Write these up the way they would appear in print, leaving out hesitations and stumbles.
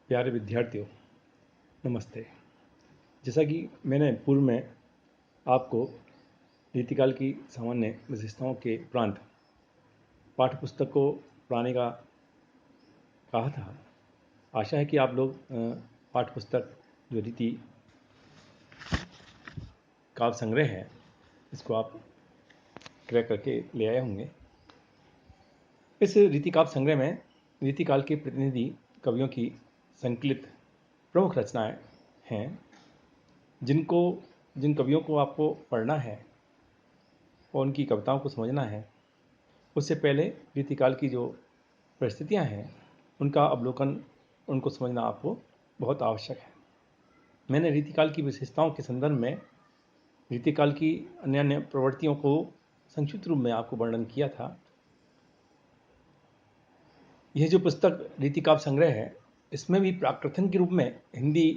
प्यारे विद्यार्थियों, नमस्ते। जैसा कि मैंने पूर्व में आपको रीतिकाल की सामान्य विशेषताओं के उपरांत पाठ्यपुस्तक को पढ़ाने का कहा था, आशा है कि आप लोग पाठ्यपुस्तक जो रीति काव्य संग्रह है इसको आप क्रय करके ले आए होंगे। इस रीति काव्य संग्रह में रीतिकाल के प्रतिनिधि कवियों की संकलित प्रमुख रचनाएं हैं, जिन कवियों को आपको पढ़ना है और उनकी कविताओं को समझना है, उससे पहले रीतिकाल की जो परिस्थितियां हैं उनका अवलोकन, उनको समझना आपको बहुत आवश्यक है। मैंने रीतिकाल की विशेषताओं के संदर्भ में रीतिकाल की अन्य अन्य प्रवृत्तियों को संक्षिप्त रूप में आपको वर्णन किया था। यह जो पुस्तक रीतिकाव्य संग्रह है, इसमें भी प्राकथन के रूप में हिंदी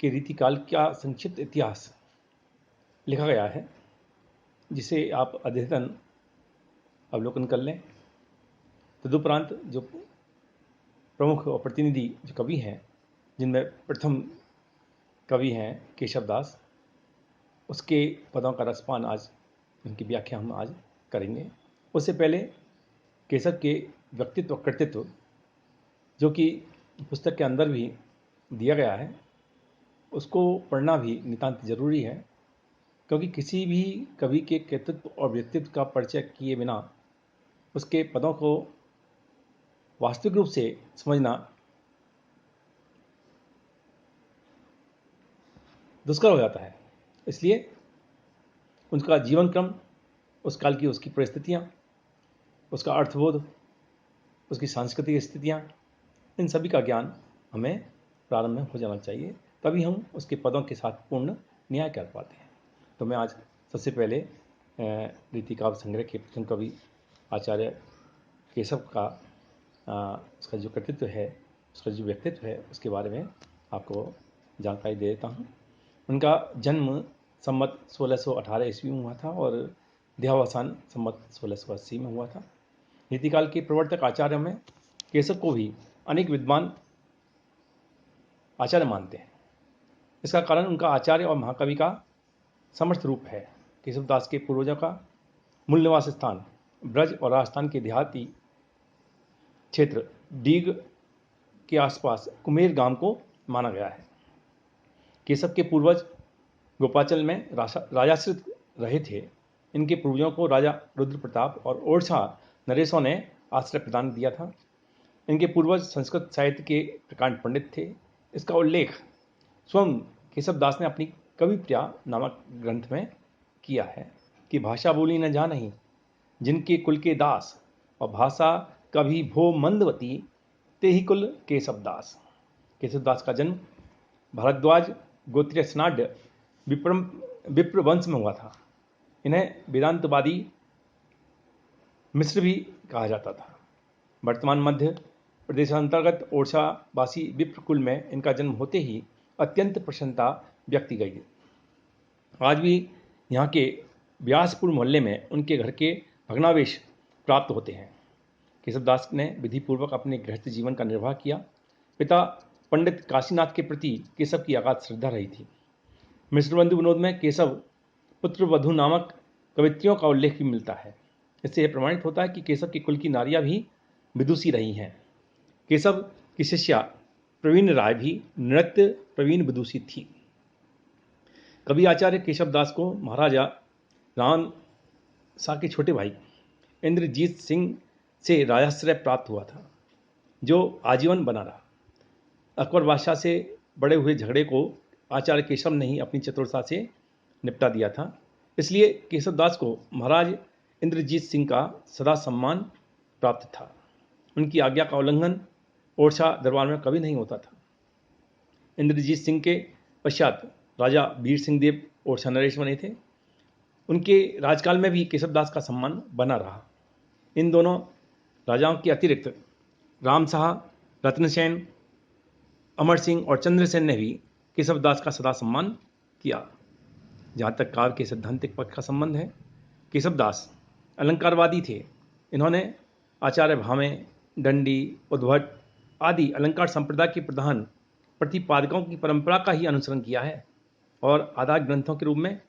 के रीतिकाल का संक्षिप्त इतिहास लिखा गया है, जिसे आप अध्ययन अवलोकन कर लें। तदुपरांत जो प्रमुख और प्रतिनिधि जो कवि हैं, जिनमें प्रथम कवि हैं केशव दास, उसके पदों का रसपान आज उनकी व्याख्या हम आज करेंगे। उससे पहले केशव के व्यक्तित्व कृतित्व, जो कि पुस्तक के अंदर भी दिया गया है, उसको पढ़ना भी नितांत जरूरी है, क्योंकि किसी भी कवि के कृतित्व और व्यक्तित्व का परिचय किए बिना उसके पदों को वास्तविक रूप से समझना दुष्कर हो जाता है। इसलिए उनका जीवन क्रम, उस काल की उसकी परिस्थितियाँ, उसका अर्थबोध, उसकी सांस्कृतिक स्थितियाँ, इन सभी का ज्ञान हमें प्रारंभ में हो जाना चाहिए, तभी हम उसके पदों के साथ पूर्ण न्याय कर पाते हैं। तो मैं आज सबसे पहले रीतिकाव्य संग्रह के प्रथम कवि आचार्य केशव का उसका जो कृतित्व है, उसका जो व्यक्तित्व है, उसके बारे में आपको जानकारी दे देता हूँ। उनका जन्म संमत 1618 ईस्वी में हुआ था और देहावसान संमत 1680 में हुआ था। रीतिकाल के प्रवर्तक आचार्य में केशव को भी अनेक विद्वान आचार्य मानते हैं। इसका कारण उनका आचार्य और महाकवि का समर्थ रूप है। केशवदास के पूर्वजों का मूल निवास स्थान ब्रज और राजस्थान के देहाती क्षेत्र डीग के आसपास कुमेर गांव को माना गया है। केशव के पूर्वज गोपाचल में राजाश्रित रहे थे। इनके पूर्वजों को राजा रुद्र प्रताप और ओरछा नरेशों ने आश्रय प्रदान दिया था। इनके पूर्वज संस्कृत साहित्य के प्रकांड पंडित थे। इसका उल्लेख स्वयं केशवदास ने अपनी कविप्रिया नामक ग्रंथ में किया है कि भाषा बोली न जानहीं जिनके कुल के दास, और भाषा कभी भो मंदवती ते ही कुल केशवदास। केशवदास का जन्म भारद्वाज गोत्रीय स्नाड्य विप्र वंश में हुआ था। इन्हें वेदांतवादी मिस्र भी कहा जाता था। वर्तमान मध्य प्रदेशांतर्गत ओरछावासी विप्र कुल में इनका जन्म होते ही अत्यंत प्रसन्नता व्यक्त की गई। आज भी यहाँ के व्यासपुर मोहल्ले में उनके घर के भग्नावशेष प्राप्त होते हैं। केशवदास ने विधिपूर्वक अपने गृहस्थ जीवन का निर्वाह किया। पिता पंडित काशीनाथ के प्रति केशव की अगाध श्रद्धा रही थी। मिश्रबंधु विनोद में केशव पुत्रवधू नामक कवित्रियों का उल्लेख भी मिलता है। इससे यह प्रमाणित होता है कि केशव के कुल की नारियां भी विदुषी रही हैं। केशव की शिष्या प्रवीण राय भी नृत्य प्रवीण विदुषी थी। कवि आचार्य केशवदास को महाराजा राम शाह के छोटे भाई इंद्रजीत सिंह से राजाश्रय प्राप्त हुआ था, जो आजीवन बना रहा। अकबर बादशाह से बड़े हुए झगड़े को आचार्य केशव ने ही अपनी चतुरता से निपटा दिया था। इसलिए केशवदास को महाराज इंद्रजीत सिंह का सदा सम्मान प्राप्त था। उनकी आज्ञा का उल्लंघन ओरछा दरबार में कभी नहीं होता था। इंद्रजीत सिंह के पश्चात राजा वीर सिंह देव ओरछा नरेश बने थे। उनके राजकाल में भी केशवदास का सम्मान बना रहा। इन दोनों राजाओं के अतिरिक्त राम शाह, रत्नसेन, अमर सिंह और चंद्रसेन ने भी केशवदास का सदा सम्मान किया। जहाँ तक काव्य के सैद्धांतिक पक्ष का संबंध है, केशवदास अलंकारवादी थे। इन्होंने आचार्य भामे, दंडी, उद्भट, आदि अलंकार संप्रदाय के प्रधान प्रतिपादकों की परंपरा का ही अनुसरण किया है और आधार ग्रंथों के रूप में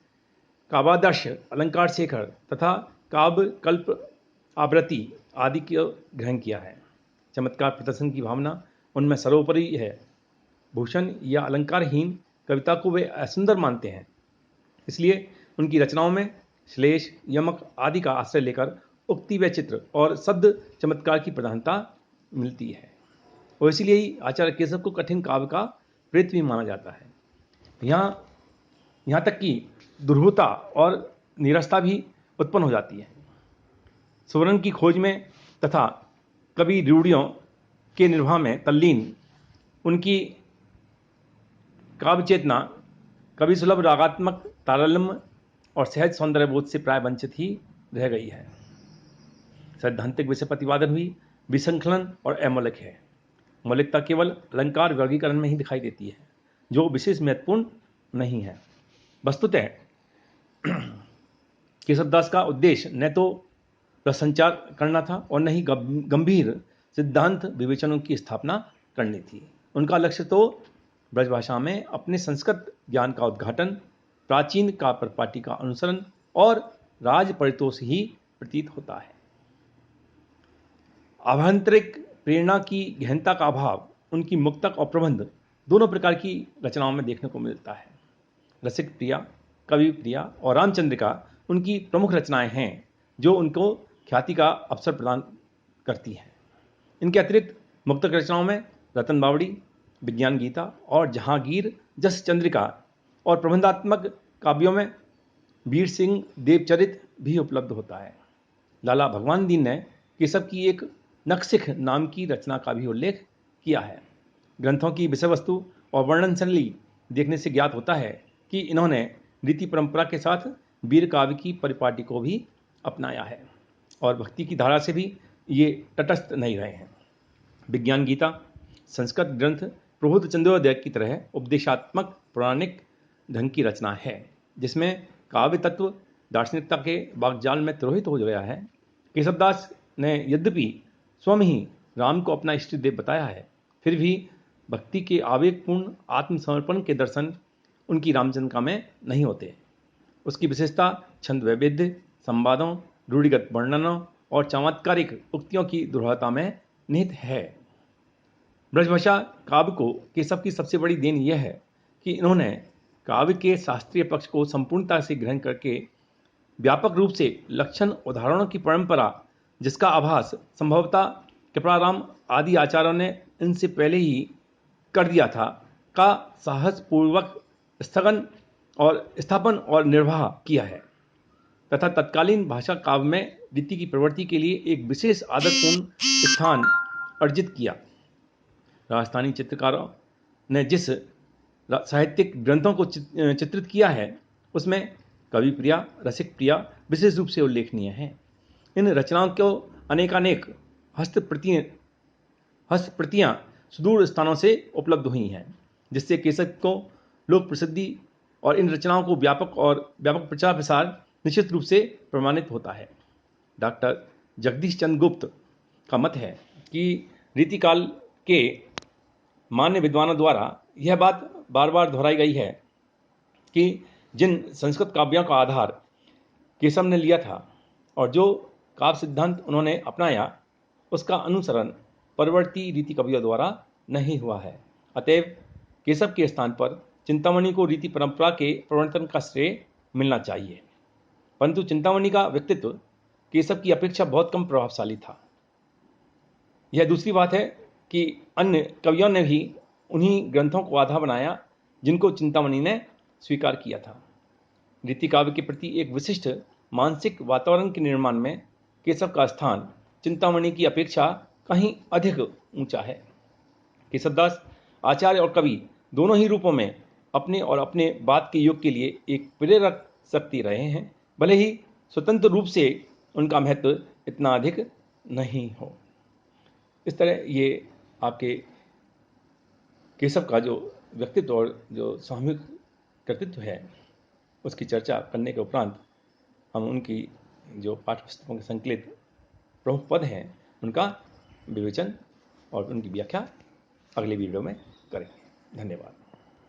काव्यादर्श, अलंकार शेखर तथा काव्य कल्प आवृत्ति आदि को ग्रहण किया है। चमत्कार प्रदर्शन की भावना उनमें सर्वोपरि है। भूषण या अलंकारहीन कविता को वे असुंदर मानते हैं, इसलिए उनकी रचनाओं में श्लेष, यमक आदि का आश्रय लेकर उक्ति व चित्र और शब्द चमत्कार की प्रधानता मिलती है और इसीलिए ही आचार्य केशव को कठिन काव्य का प्रेत भी माना जाता है। यहाँ तक कि दुर्बलता और निरस्ता भी उत्पन्न हो जाती है। स्वर्ण की खोज में तथा कवि रूढ़ियों के निर्वाह में तल्लीन उनकी काव्य चेतना कवि सुलभ रागात्मक तारतम्य और सहज सौंदर्य बोध से प्राय वंचित ही रह गई है। सैद्धांतिक विषय प्रतिपादन हुई विसंकलन और अमौलिक है। मौलिकता केवल अलंकार वर्गीकरण में ही दिखाई देती है, जो विशेष महत्वपूर्ण नहीं है। वस्तुतः केशवदास का उद्देश्य न तो रसंचार करना था और न ही गंभीर सिद्धांत विवेचनों की स्थापना करनी थी। उनका लक्ष्य तो ब्रजभाषा में अपने संस्कृत ज्ञान का उद्घाटन, प्राचीन काव्य परिपाटी का अनुसरण और राज परितोष ही प्रतीत होता है। आभ्यंतरिक प्रेरणा की गहनता का अभाव उनकी मुक्तक और प्रबंध दोनों प्रकार की रचनाओं में देखने को मिलता है। रसिक प्रिया, कवि प्रिया और रामचंद्रिका उनकी प्रमुख रचनाएं हैं जो उनको ख्याति का अवसर प्रदान करती हैं। इनके अतिरिक्त मुक्तक रचनाओं में रतन बावड़ी, विज्ञान गीता और जहांगीर जस चंद्रिका और प्रबंधात्मक काव्यों में वीर सिंह देवचरित भी उपलब्ध होता है। लाला भगवान दीन ने केशव की एक नक्सिख नाम की रचना का भी उल्लेख किया है। ग्रंथों की विषय वस्तु और वर्णन शैली देखने से ज्ञात होता है कि इन्होंने रीति परंपरा के साथ वीर काव्य की परिपाटी को भी अपनाया है और भक्ति की धारा से भी ये तटस्थ नहीं रहे हैं। विज्ञान गीता संस्कृत ग्रंथ प्रबोध चंद्रोदय की तरह उपदेशात्मक पौराणिक ढंग की रचना है, जिसमें काव्य तत्व दार्शनिकता के वाकजाल में तिरोहित हो गया है। केशवदास ने यद्यपि स्वयं ही राम को अपना इष्ट देव बताया है, फिर भी भक्ति के आवेगपूर्ण आत्मसमर्पण के दर्शन उनकी रामचंद्रिका में नहीं होते। उसकी विशेषता छंद वैविध्य, संवादों, रूढ़िगत वर्णनों और चमत्कारिक उक्तियों की दुर्लभता में निहित है। ब्रजभाषा काव्य को केशव की सबसे बड़ी देन यह है कि इन्होंने काव्य के शास्त्रीय पक्ष को संपूर्णता से ग्रहण करके व्यापक रूप से लक्षण उदाहरणों की परंपरा, जिसका आभास संभवतः कृपाराम आदि आचार्यों ने इनसे पहले ही कर दिया था, का साहसपूर्वक स्थापन और निर्वाह किया है तथा तत्कालीन भाषा काव्य में रीति की प्रवृत्ति के लिए एक विशेष आदरपूर्ण स्थान अर्जित किया। राजस्थानी चित्रकारों ने जिस साहित्यिक ग्रंथों को चित्रित किया है, उसमें कवि प्रिया, रसिक प्रिया विशेष रूप से उल्लेखनीय है। इन रचनाओं को अनेकानेक हस्तप्रतियां सुदूर स्थानों से उपलब्ध हुई हैं, जिससे केशव को लोक प्रसिद्धि और इन रचनाओं को व्यापक प्रचार प्रसार निश्चित रूप से प्रमाणित होता है। डॉक्टर जगदीश चंद्र गुप्त का मत है कि रीतिकाल के मान्य विद्वानों द्वारा यह बात बार बार दोहराई गई है कि जिन संस्कृत काव्यों का आधार केशव ने लिया था और जो काव्य सिद्धांत उन्होंने अपनाया, उसका अनुसरण परवर्ती रीति कवियों द्वारा नहीं हुआ है। अतएव केशव के स्थान पर चिंतामणि को रीति परंपरा के प्रवर्तन का श्रेय मिलना चाहिए, परंतु चिंतामणि का व्यक्तित्व केशव की अपेक्षा बहुत कम प्रभावशाली था। यह दूसरी बात है कि अन्य कवियों ने भी उन्हीं ग्रंथों को आधार बनाया जिनको चिंतामणि ने स्वीकार किया था। रीति काव्य के प्रति एक विशिष्ट मानसिक वातावरण के निर्माण में केशव का स्थान चिंतामणि की अपेक्षा कहीं अधिक ऊंचा है। केशवदास आचार्य और कवि दोनों ही रूपों में अपने और अपने बाद के युग के लिए एक प्रेरक शक्ति रहे हैं, भले ही स्वतंत्र रूप से उनका महत्व इतना अधिक नहीं हो। इस तरह ये आपके केशव का जो व्यक्तित्व और जो सामूहिक कृतित्व है, उसकी चर्चा करने के उपरांत हम उनकी जो पाठ्यपुस्तकों के संकलित प्रमुख पद हैं, उनका विवेचन और उनकी व्याख्या अगले वीडियो में करेंगे। धन्यवाद।